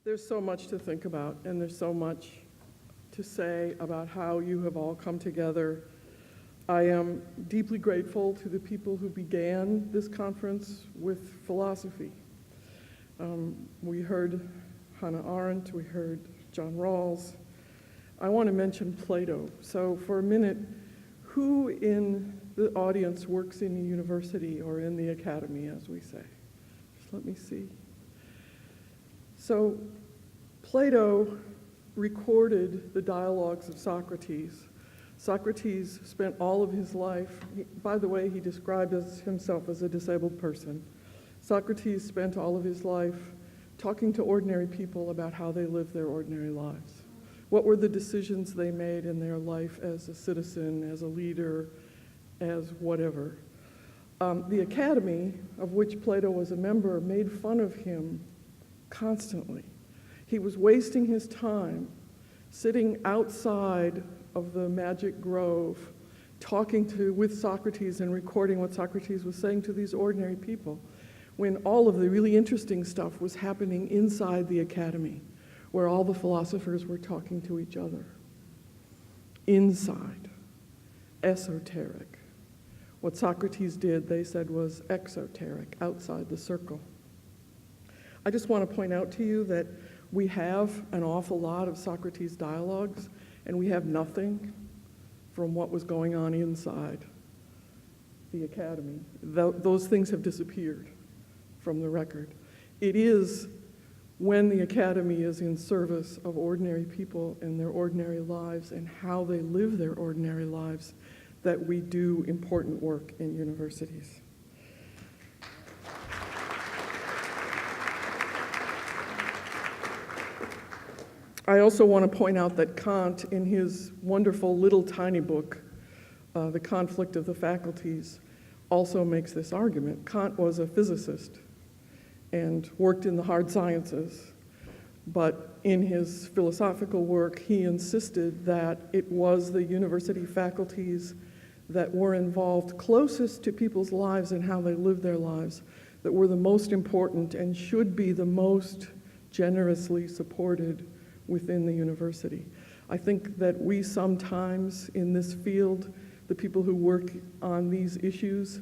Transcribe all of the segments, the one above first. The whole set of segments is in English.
There's so much to think about, and there's so much to say about how you have all come together. I am deeply grateful to the people who began this conference with philosophy. We heard Hannah Arendt, we heard John Rawls. I want to mention Plato. So for a minute, who in the audience works in a university or in the academy, as we say? Just let me see. So Plato recorded the dialogues of Socrates. Socrates spent all of his life, by the way, he described himself as a disabled person. Socrates spent all of his life talking to ordinary people about how they lived their ordinary lives. What were the decisions they made in their life as a citizen, as a leader, as whatever. The academy, of which Plato was a member, made fun of him constantly. He was wasting his time sitting outside of the magic grove, talking with Socrates and recording what Socrates was saying to these ordinary people, when all of the really interesting stuff was happening inside the academy, where all the philosophers were talking to each other. Inside, esoteric. What Socrates did, they said, was exoteric, outside the circle. I just want to point out to you that we have an awful lot of Socrates dialogues, and we have nothing from what was going on inside the academy. Those things have disappeared from the record. It is when the academy is in service of ordinary people and their ordinary lives and how they live their ordinary lives that we do important work in universities. I also want to point out that Kant, in his wonderful little tiny book, The Conflict of the Faculties, also makes this argument. Kant was a physicist and worked in the hard sciences, but in his philosophical work, he insisted that it was the university faculties that were involved closest to people's lives and how they lived their lives that were the most important and should be the most generously supported within the university. I think that we sometimes in this field, the people who work on these issues,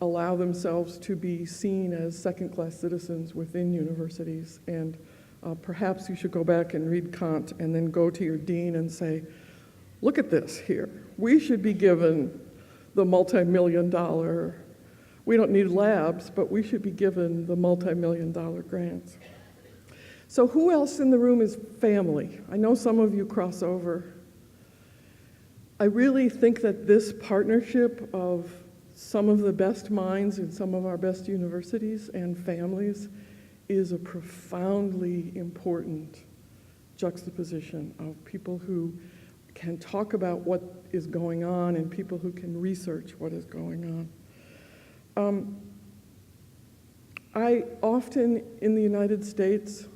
allow themselves to be seen as second-class citizens within universities. And perhaps you should go back and read Kant and then go to your dean and say, look at this here. We should be given the multi-million-dollar, we don't need labs, but we should be given the multi-million-dollar grants. So who else in the room is family? I know some of you cross over. I really think that this partnership of some of the best minds in some of our best universities and families is a profoundly important juxtaposition of people who can talk about what is going on and people who can research what is going on. I often, in the United States,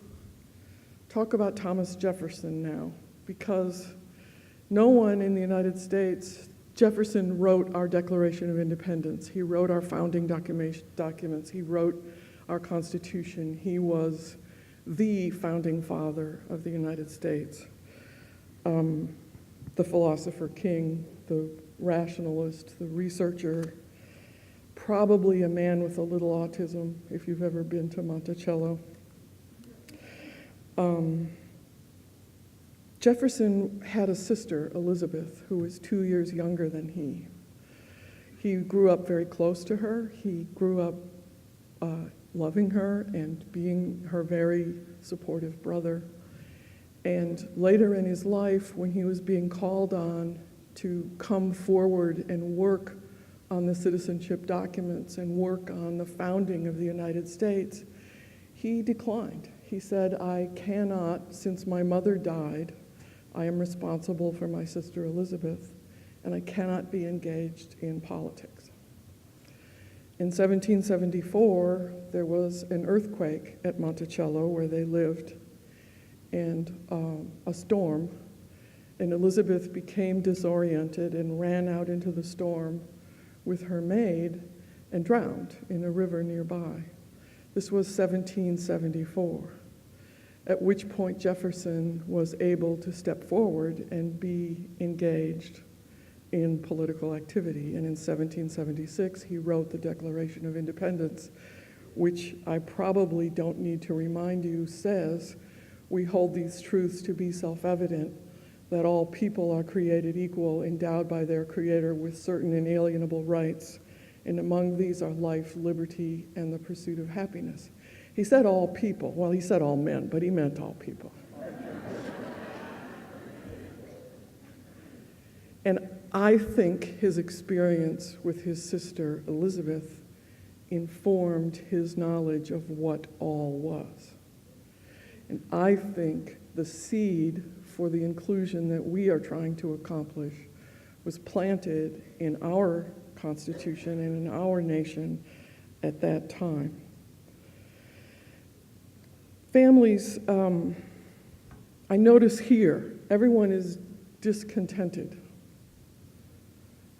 talk about Thomas Jefferson now, because no one in the United States, Jefferson wrote our Declaration of Independence, he wrote our founding documents, he wrote our Constitution, he was the founding father of the United States, the philosopher king, the rationalist, the researcher, probably a man with a little autism, if you've ever been to Monticello. Jefferson had a sister, Elizabeth, who was 2 years younger than he. He grew up very close to her. He grew up loving her and being her very supportive brother. And later in his life, when he was being called on to come forward and work on the citizenship documents and work on the founding of the United States, he declined. He said, I cannot, since my mother died, I am responsible for my sister Elizabeth, and I cannot be engaged in politics. In 1774, there was an earthquake at Monticello where they lived, and a storm, and Elizabeth became disoriented and ran out into the storm with her maid and drowned in a river nearby. This was 1774. at which point Jefferson was able to step forward and be engaged in political activity. And in 1776, he wrote the Declaration of Independence, which I probably don't need to remind you says, "We hold these truths to be self-evident, that all people are created equal, endowed by their Creator with certain inalienable rights, and among these are life, liberty, and the pursuit of happiness." He said all people. Well, he said all men, but he meant all people. And I think his experience with his sister Elizabeth informed his knowledge of what all was. And I think the seed for the inclusion that we are trying to accomplish was planted in our Constitution and in our nation at that time. Families, I notice here, everyone is discontented.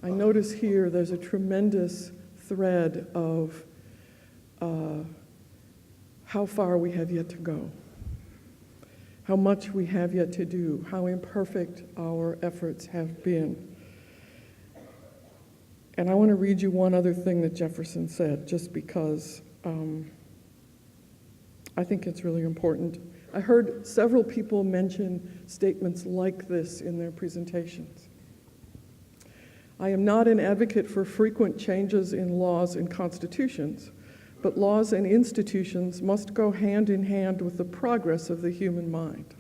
I notice here there's a tremendous thread of how far we have yet to go, how much we have yet to do, how imperfect our efforts have been. And I want to read you one other thing that Jefferson said, just because I think it's really important. I heard several people mention statements like this in their presentations. "I am not an advocate for frequent changes in laws and constitutions, but laws and institutions must go hand in hand with the progress of the human mind.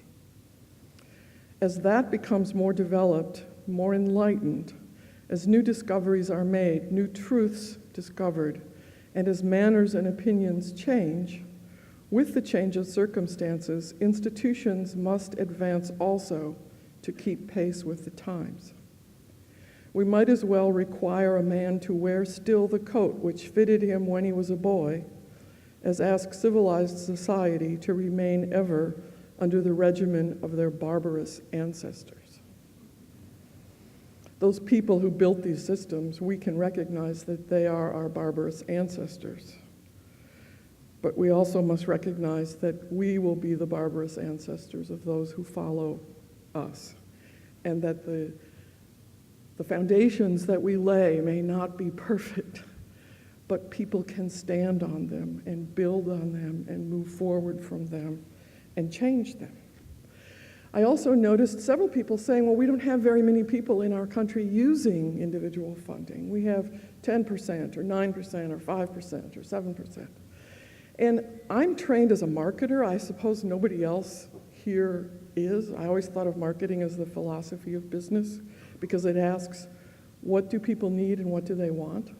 As that becomes more developed, more enlightened, as new discoveries are made, new truths discovered, and as manners and opinions change, with the change of circumstances, institutions must advance also to keep pace with the times. We might as well require a man to wear still the coat which fitted him when he was a boy, as ask civilized society to remain ever under the regimen of their barbarous ancestors." Those people who built these systems, we can recognize that they are our barbarous ancestors. But we also must recognize that we will be the barbarous ancestors of those who follow us, and that the foundations that we lay may not be perfect, but people can stand on them and build on them and move forward from them and change them. I also noticed several people saying, well, we don't have very many people in our country using individual funding. We have 10% or 9% or 5% or 7%. And I'm trained as a marketer. I suppose nobody else here is. I always thought of marketing as the philosophy of business because it asks, what do people need and what do they want?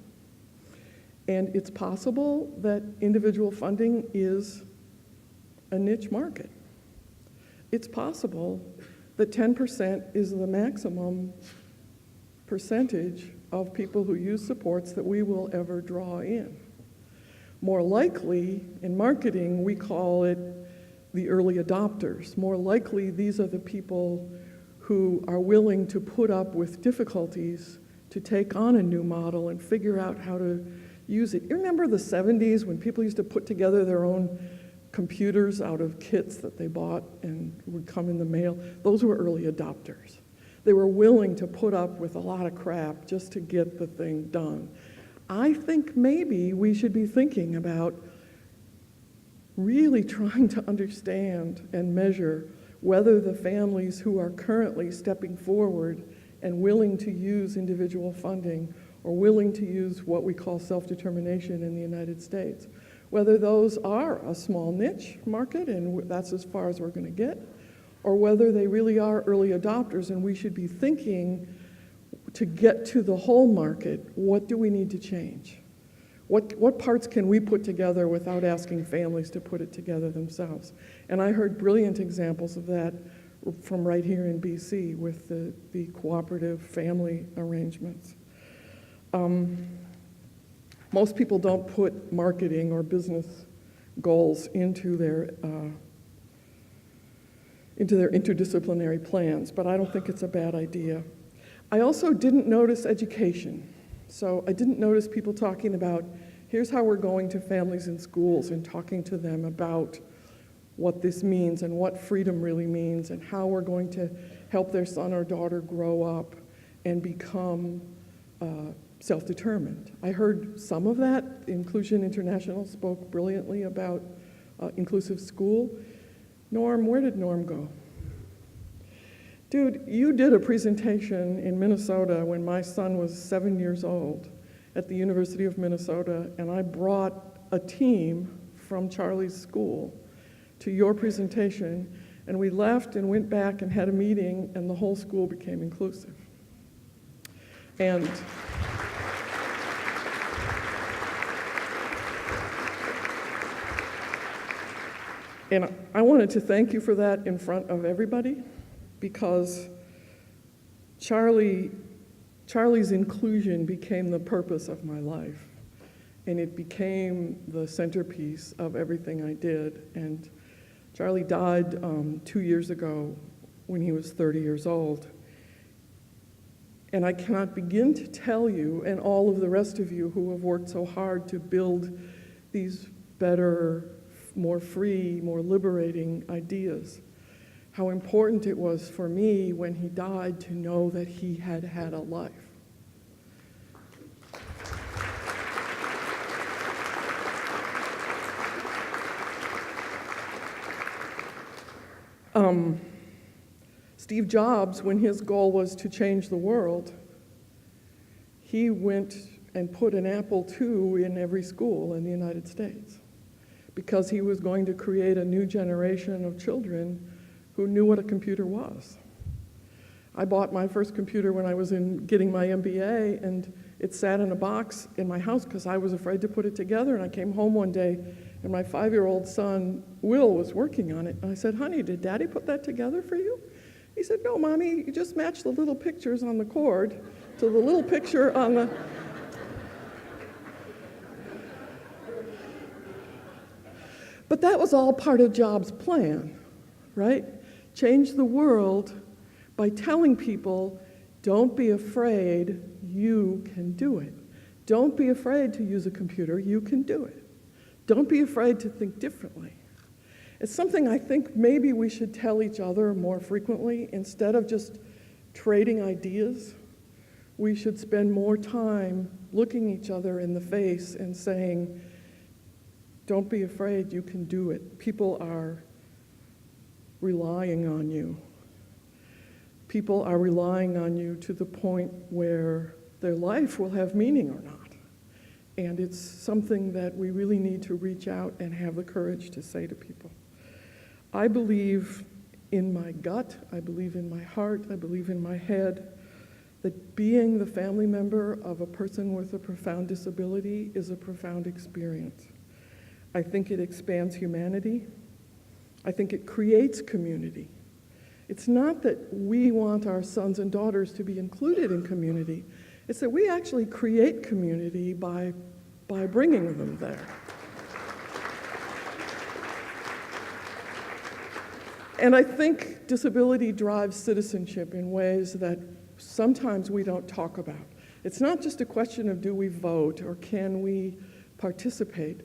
And it's possible that individual funding is a niche market. It's possible that 10% is the maximum percentage of people who use supports that we will ever draw in. More likely, in marketing, we call it the early adopters. More likely, these are the people who are willing to put up with difficulties to take on a new model and figure out how to use it. You remember the 70s when people used to put together their own computers out of kits that they bought and would come in the mail? Those were early adopters. They were willing to put up with a lot of crap just to get the thing done. I think maybe we should be thinking about really trying to understand and measure whether the families who are currently stepping forward and willing to use individual funding or willing to use what we call self-determination in the United States, whether those are a small niche market and that's as far as we're going to get, or whether they really are early adopters and we should be thinking to get to the whole market, what do we need to change? What parts can we put together without asking families to put it together themselves? And I heard brilliant examples of that from right here in BC with the cooperative family arrangements. Most people don't put marketing or business goals into their interdisciplinary plans, but I don't think it's a bad idea. I also didn't notice education. So I didn't notice people talking about, here's how we're going to families and schools and talking to them about what this means and what freedom really means and how we're going to help their son or daughter grow up and become self-determined. I heard some of that. Inclusion International spoke brilliantly about inclusive school. Norm, where did Norm go? Dude, you did a presentation in Minnesota when my son was 7 years old at the University of Minnesota, and I brought a team from Charlie's school to your presentation, and we left and went back and had a meeting, and the whole school became inclusive. And I wanted to thank you for that in front of everybody, because Charlie's inclusion became the purpose of my life, and it became the centerpiece of everything I did. And Charlie died 2 years ago when he was 30 years old. And I cannot begin to tell you, and all of the rest of you who have worked so hard to build these better, more free, more liberating ideas, how important it was for me when he died to know that he had had a life. Steve Jobs, when his goal was to change the world, he went and put an Apple II in every school in the United States because he was going to create a new generation of children who knew what a computer was. I bought my first computer when I was getting my MBA, and it sat in a box in my house because I was afraid to put it together. And I came home one day, and my 5-year-old son, Will, was working on it. And I said, "Honey, did Daddy put that together for you?" He said, "No, Mommy, you just match the little pictures on the cord to the little picture on the..." But that was all part of Jobs' plan, right? Change the world by telling people, don't be afraid, you can do it. Don't be afraid to use a computer, you can do it. Don't be afraid to think differently. It's something I think maybe we should tell each other more frequently. Instead of just trading ideas, we should spend more time looking each other in the face and saying, don't be afraid, you can do it. People are relying on you. People are relying on you to the point where their life will have meaning or not. And it's something that we really need to reach out and have the courage to say to people. I believe in my gut, I believe in my heart, I believe in my head that being the family member of a person with a profound disability is a profound experience. I think it expands humanity. I think it creates community. It's not that we want our sons and daughters to be included in community. It's that we actually create community by bringing them there. And I think disability drives citizenship in ways that sometimes we don't talk about. It's not just a question of do we vote or can we participate.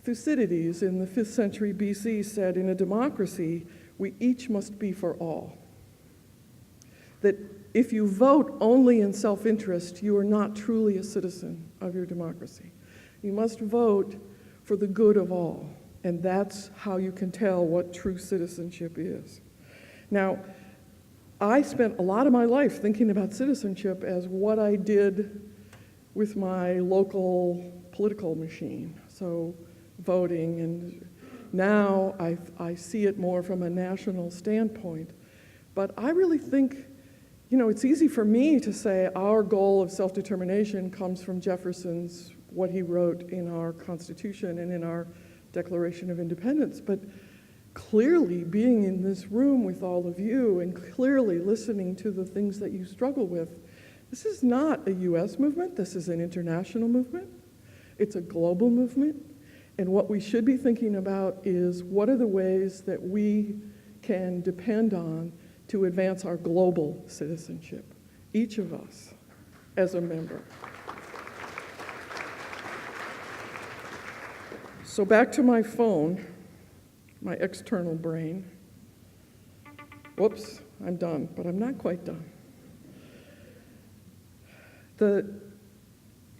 Thucydides in the 5th century BC said, in a democracy, we each must be for all. That if you vote only in self-interest, you are not truly a citizen of your democracy. You must vote for the good of all, and that's how you can tell what true citizenship is. Now, I spent a lot of my life thinking about citizenship as what I did with my local political machine, so voting, and now I see it more from a national standpoint. But I really think, it's easy for me to say our goal of self-determination comes from Jefferson's, what he wrote in our Constitution and in our Declaration of Independence. But clearly, being in this room with all of you and clearly listening to the things that you struggle with, this is not a US movement, this is an international movement. It's a global movement. And what we should be thinking about is what are the ways that we can depend on to advance our global citizenship, each of us as a member. So back to my phone. my external brain. Whoops, I'm done, but I'm not quite done. The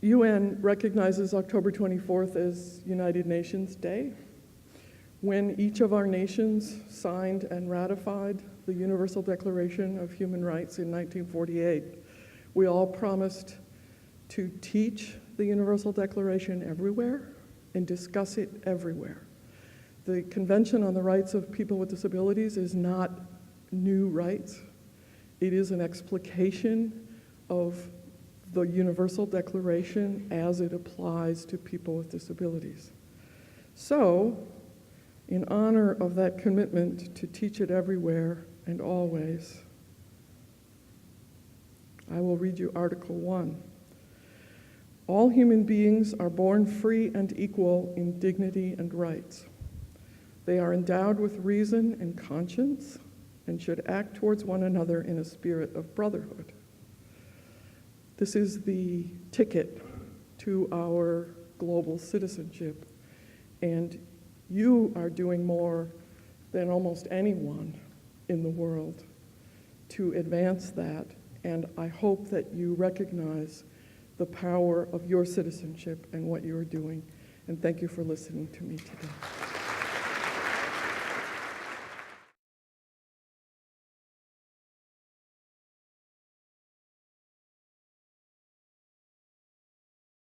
UN recognizes October 24th as United Nations Day. When each of our nations signed and ratified the Universal Declaration of Human Rights in 1948, we all promised to teach the Universal Declaration everywhere and discuss it everywhere. The Convention on the Rights of People with Disabilities is not new rights. It is an explication of the Universal Declaration as it applies to people with disabilities. So, in honor of that commitment to teach it everywhere and always, I will read you Article 1. All human beings are born free and equal in dignity and rights. They are endowed with reason and conscience and should act towards one another in a spirit of brotherhood. This is the ticket to our global citizenship, and you are doing more than almost anyone in the world to advance that, and I hope that you recognize the power of your citizenship and what you are doing. And thank you for listening to me today.